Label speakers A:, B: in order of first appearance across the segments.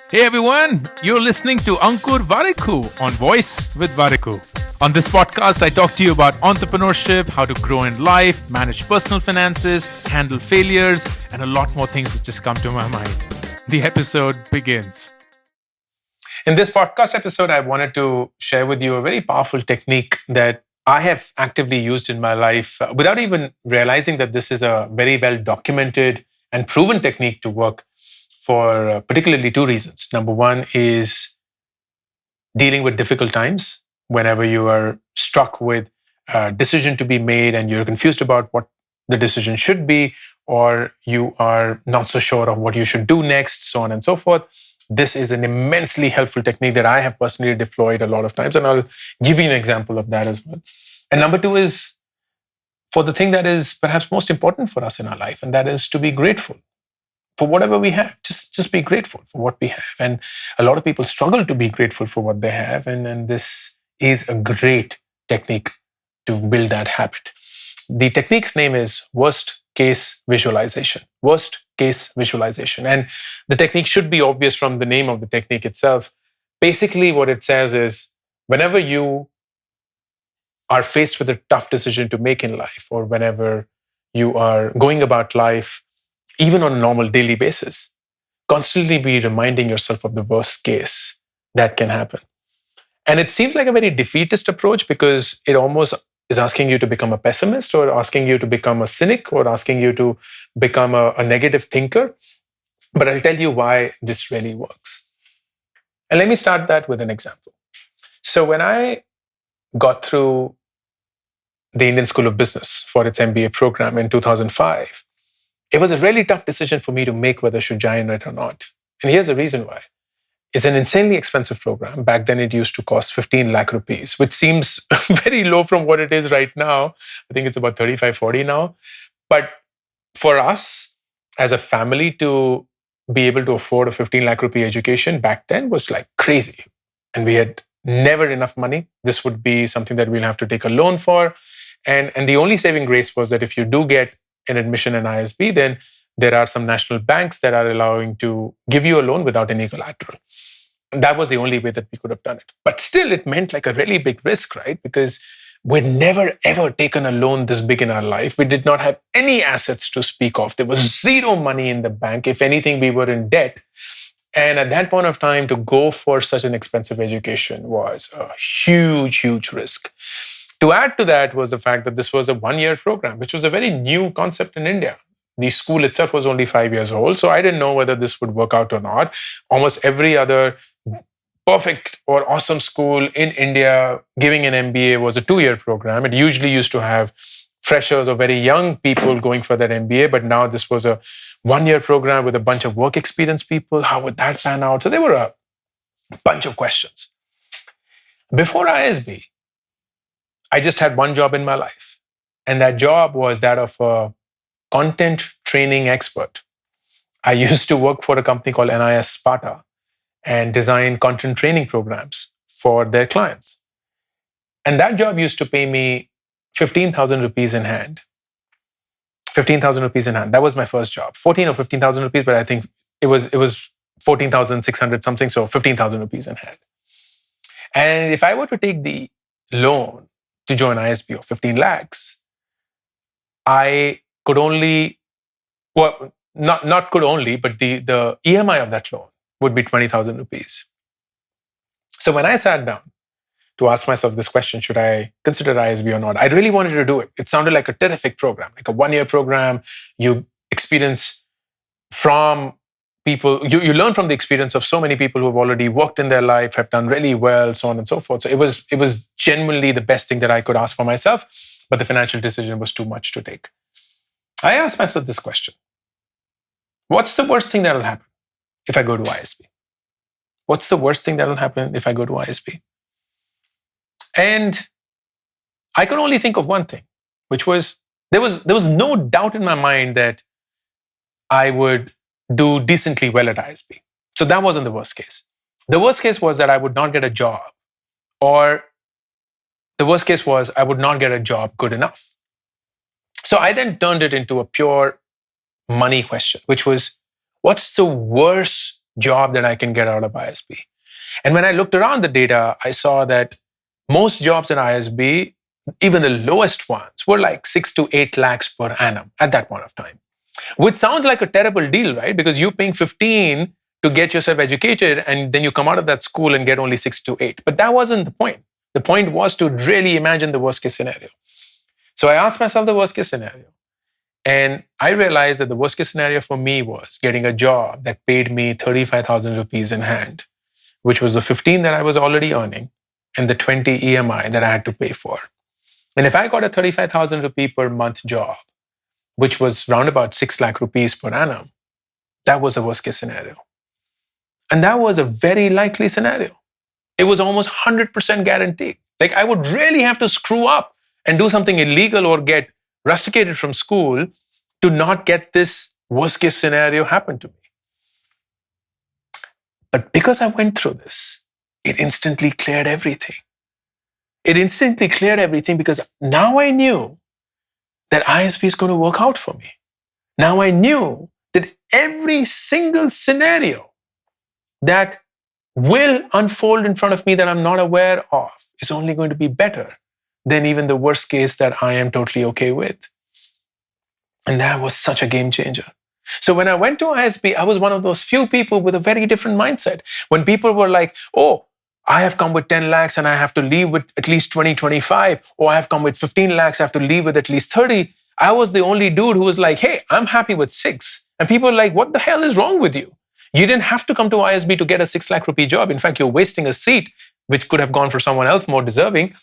A: Hey everyone, you're listening to Ankur Variku on Voice with Variku. On this podcast, I talk to you about entrepreneurship, how to grow in life, manage personal finances, handle failures, and a lot more things that just come to my mind. The episode begins. In this podcast episode, I wanted to share with you a very powerful technique that I have actively used in my life without even realizing that this is a very well documented and proven technique to work for particularly two reasons. Number one is dealing with difficult times whenever you are struck with a decision to be made and you're confused about what the decision should be, or you are not so sure of what you should do next, so on and so forth. This is an immensely helpful technique that I have personally deployed a lot of times, and I'll give you an example of that as well. And number two is for the thing that is perhaps most important for us in our life, and that is to be grateful for whatever we have. Just be grateful for what we have. And a lot of people struggle to be grateful for what they have. And this is a great technique to build that habit. The technique's name is worst case visualization. Worst case visualization. And the technique should be obvious from the name of the technique itself. Basically, what it says is whenever you are faced with a tough decision to make in life, or whenever you are going about life even on a normal daily basis, constantly be reminding yourself of the worst case that can happen. And it seems like a very defeatist approach because it almost is asking you to become a pessimist, or asking you to become a cynic, or asking you to become a negative thinker. But I'll tell you why this really works. And let me start that with an example. So when I got through the Indian School of Business for its MBA program in 2005, it was a really tough decision for me to make whether I should join it or not. And here's the reason why. It's an insanely expensive program. Back then, it used to cost 15 lakh rupees, which seems very low from what it is right now. I think it's about 35, 40 now. But for us as a family to be able to afford a 15 lakh rupee education back then was like crazy. And we had never enough money. This would be something that we'll have to take a loan for. And the only saving grace was that if you do get an admission in ISB, then there are some national banks that are allowing to give you a loan without any collateral. And that was the only way that we could have done it. But still, it meant like a really big risk, right? Because we'd never ever taken a loan this big in our life. We did not have any assets to speak of. There was zero money in the bank. If anything, we were in debt. And at that point of time, to go for such an expensive education was a huge, huge risk. To add to that was the fact that this was a one-year program, which was a very new concept in India. The school itself was only 5 years old, so I didn't know whether this would work out or not. Almost every other perfect or awesome school in India giving an MBA was a 2-year program. It usually used to have freshers or very young people going for that MBA, but now this was a 1-year program with a bunch of work experience people. How would that pan out? So there were a bunch of questions. Before ISB, I just had one job in my life. And that job was that of a content training expert. I used to work for a company called NIS Sparta and design content training programs for their clients. And that job used to pay me 15,000 rupees in hand. 15,000 rupees in hand. That was my first job. 14 or 15,000 rupees, but I think it was 14,600 something, so 15,000 rupees in hand. And if I were to take the loan to join ISB of 15 lakhs, I could only, well, not could only, but the EMI of that loan would be 20,000 rupees. So when I sat down to ask myself this question, should I consider ISB or not? I really wanted to do it. It sounded like a terrific program, like a 1-year program. You experience from people, you learn from the experience of so many people who have already worked in their life, have done really well, so on and so forth. So it was genuinely the best thing that I could ask for myself, but the financial decision was too much to take. I asked myself this question. What's the worst thing that'll happen if I go to ISB? What's the worst thing that'll happen if I go to ISB? And I could only think of one thing, which was there was no doubt in my mind that I would do decently well at ISB. So that wasn't the worst case. The worst case was that I would not get a job, or the worst case was I would not get a job good enough. So I then turned it into a pure money question, which was,
B: What's the worst job that I can get out of ISB? And when I looked around the data, I saw that most jobs in ISB, even the lowest ones, were like 6 to 8 lakhs per annum at that point of time, which sounds like a terrible deal, right? Because you're paying 15 to get yourself educated, and then you come out of that school and get only 6 to 8. But that wasn't the point. The point was to really imagine the worst case scenario. So I asked myself the worst case scenario. And I realized that the worst case scenario for me was getting a job that paid me 35,000 rupees in hand, which was the 15 that I was already earning and the 20 EMI that I had to pay for. And if I got a 35,000 rupee per month job, which was round about 6 lakh rupees per annum, that was the worst case scenario. And that was a very likely scenario. It was almost 100% guaranteed. Like I would really have to screw up and do something illegal or get rusticated from school to not get this worst case scenario happen to me. But because I went through this, it instantly cleared everything. It instantly cleared everything because now I knew that ISB is going to work out for me. Now I knew that every single scenario that will unfold in front of me that I'm not aware of is only going to be better than even the worst case that I am totally okay with. And that was such a game changer. So when I went to ISB, I was one of those few people with a very different mindset. When people were like, oh, I have come with 10 lakhs and I have to leave with at least 20, 25, or I have come with 15 lakhs, I have to leave with at least 30. I was the only dude who was like, hey, I'm happy with 6. And people were like, what the hell is wrong with you? You didn't have to come to ISB to get a 6 lakh rupee job. In fact, you're wasting a seat, which could have gone for someone else more deserving.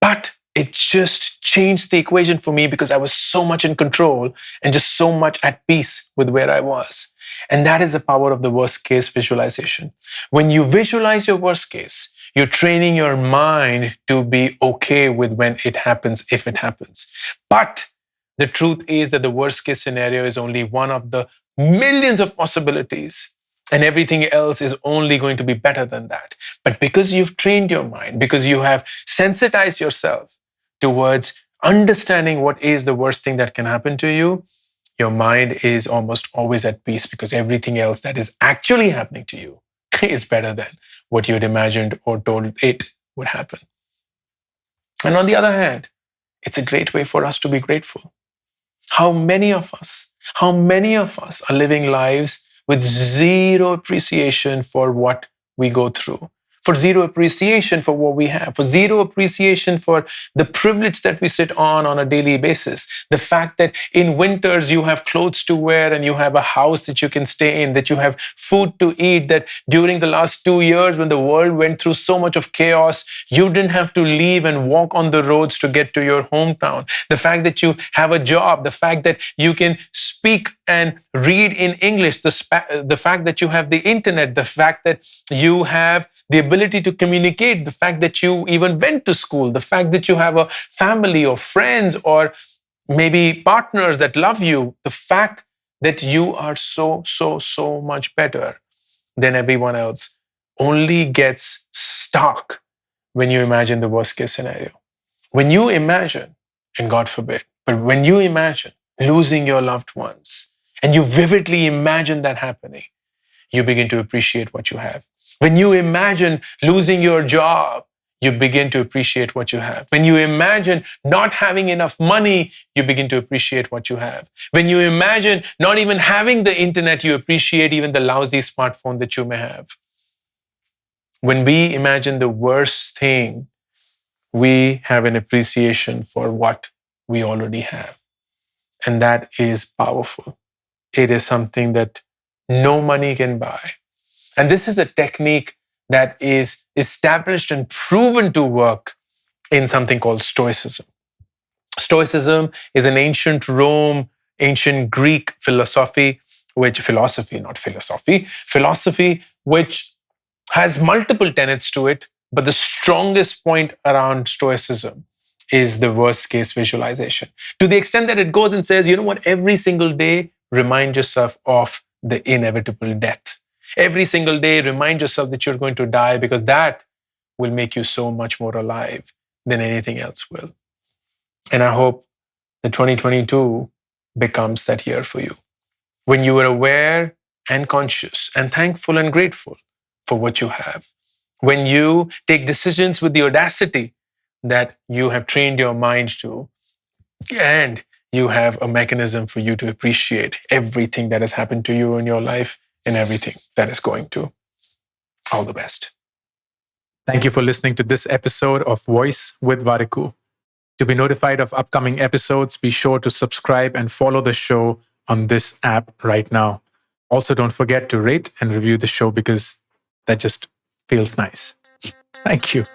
B: But it just changed the equation for me because I was so much in control and just so much at peace with where I was. And that is the power of the worst case visualization. When you visualize your worst case, you're training your mind to be okay with when it happens, if it happens. But the truth is that the worst case scenario is only one of the millions of possibilities. And everything else is only going to be better than that. But because you've trained your mind, because you have sensitized yourself towards understanding what is the worst thing that can happen to you, your mind is almost always at peace because everything else that is actually happening to you is better than what you had imagined or told it would happen. And on the other hand, it's a great way for us to be grateful. How many of us are living lives with zero appreciation for what we go through, for zero appreciation for what we have, for zero appreciation for the privilege that we sit on a daily basis. The fact that in winters you have clothes to wear and you have a house that you can stay in, that you have food to eat, that during the last 2 years when the world went through so much of chaos, you didn't have to leave and walk on the roads to get to your hometown. The fact that you have a job, the fact that you can speak and read in English, the fact that you have the internet, the fact that you have the ability to communicate, the fact that you even went to school, the fact that you have a family or friends or maybe partners that love you, the fact that you are so much better than everyone else only gets stark when you imagine the worst case scenario. When you imagine, and God forbid, but when you imagine losing your loved ones and you vividly imagine that happening, you begin to appreciate what you have. When you imagine losing your job, you begin to appreciate what you have. When you imagine not having enough money, you begin to appreciate what you have. When you imagine not even having the internet, you appreciate even the lousy smartphone that you may have. When we imagine the worst thing, we have an appreciation for what we already have. And that is powerful. It is something that no money can buy. And this is a technique that is established and proven to work in something called Stoicism. Stoicism is an ancient Rome, ancient Greek philosophy, which has multiple tenets to it. But the strongest point around Stoicism is the worst case visualization. To the extent that it goes and says, you know what, every single day, remind yourself of the inevitable death. Every single day, remind yourself that you're going to die because that will make you so much more alive than anything else will. And I hope that 2022 becomes that year for you. when you are aware and conscious and thankful and grateful for what you have, when you take decisions with the audacity that you have trained your mind to, and you have a mechanism for you to appreciate everything that has happened to you in your life and everything that is going to. All the best.
A: Thank you for listening to this episode of Voice with Variku. To be notified of upcoming episodes, be sure to subscribe and follow the show on this app right now. Also, don't forget to rate and review the show because that just feels nice. Thank you.